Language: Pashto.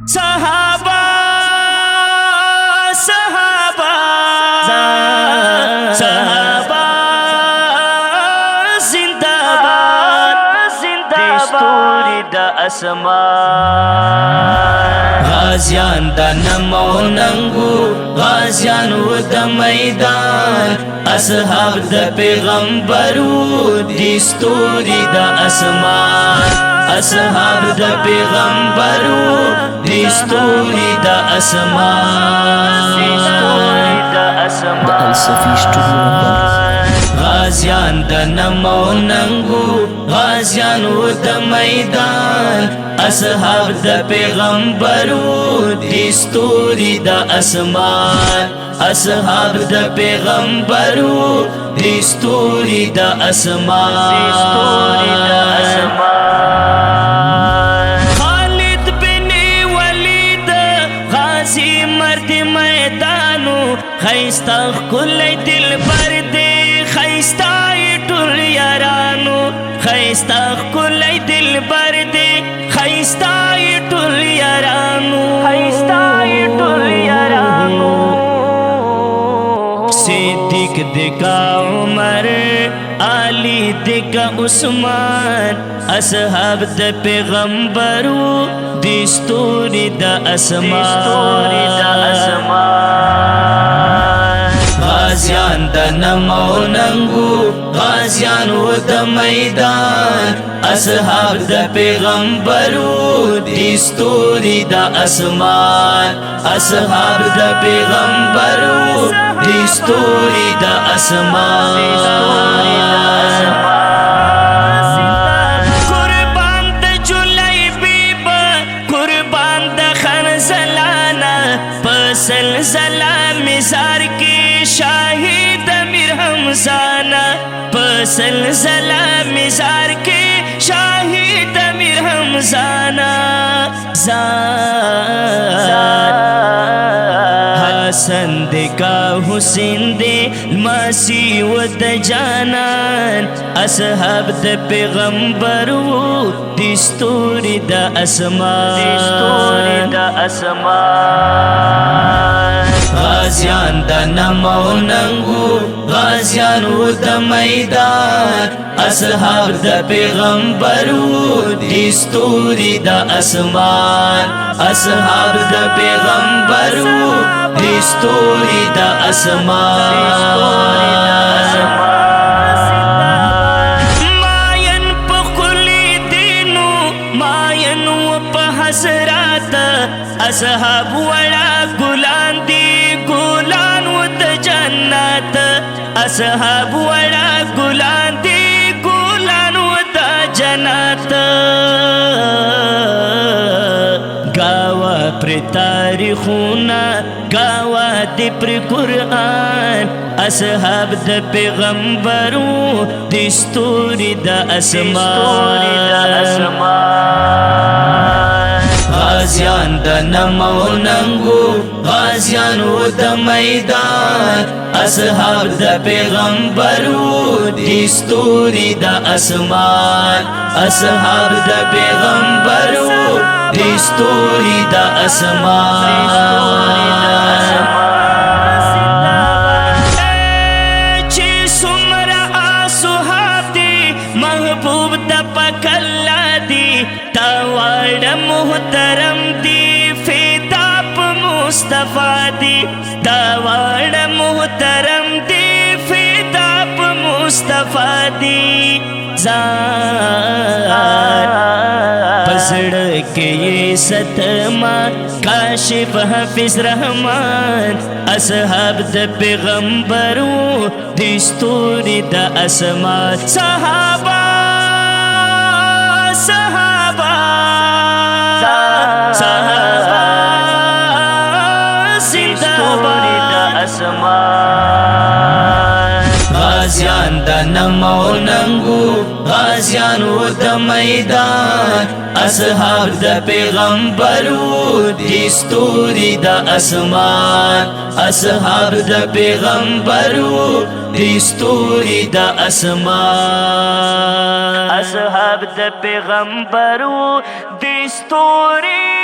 صحابہ صحابہ صحابہ زندہ باد دستوری دا اسمان غازیان دا نمو ننگو غازیان و دا میدان اصحاب دا پیغمبرو دستوری دا اسمان اصحاب دا پیغمبرو دستوری دا اسمان غازیان دا نمو ننگو غازیان و دا میدان اصحاب دا پیغمبرو دستوری دا اسمان اصحاب دا پیغمبرو دستوری دا اسمان خالد بن ولید غازی مرد میدانو خیستا کلی دل برد خیستا ټول یارانو خیستا کلی دل برد خیستا ټول یارانو خیستا ټول یارانو صدیق دکا عمر علی دکا عثمان اصحاب د پیغمبرو دستوری دا اسمان غازیان دا نمو ننگو غازیان و دا میدان اصحاب دا پیغمبرو دستوری دا اسمان اصحاب دا پیغمبرو دستوری دا اسمان قربان دا جولی بیبا قربان دا خنزلانا پسل زلا مزار کی شاہد امیر حمزانا پسل زلا مزار کی شاہد امیر حمزانا حسن دکا حسین دے المسی و دا جانان اصحاب دا پیغمبرو دستوری دا اسمان غازیان دا نمو ننگو غازیان و دا میدان اصحاب دا پیغمبرو دستوری دا اسمان اصحاب دا پیغمبرو دستوری دا اسمان ماین پا کلی دینو ماین و پا حسرات اصحاب وڑا گلان دی گلان و دا جنات اصحاب وڑا گلان دی گلان و دا جنات گاوا پر تاریخونا گاوا دی پر قرآن اصحاب دا پیغمبرو دستوری دا اسمان غازیان دا نمو ننگو غازیان و دا میدان اصحاب دا پیغمبرو دستوری دا اسمان اصحاب دا پیغمبرو دستوری دا اسمان چی سمرا آسوحاب دی محبوب دا پکلا دی تاوڑ محترم دی فیداب مصطفیٰ دی تاوڑ محترم دی فیداب مصطفیٰ دی پسڑ کے یہ ستما کاشف حافظ رحمان اصحاب دا پیغمبرو دستوری دا اسمان صحابہ صحابہ صحابہ زندہ باد غازیان دا نمو ننگو غازیان و دا میدان اصحاب دا پیغمبرو دستوری دا اسمان اصحاب دا پیغمبرو دستوری دا اسمان اصحاب دا پیغمبرو دستوری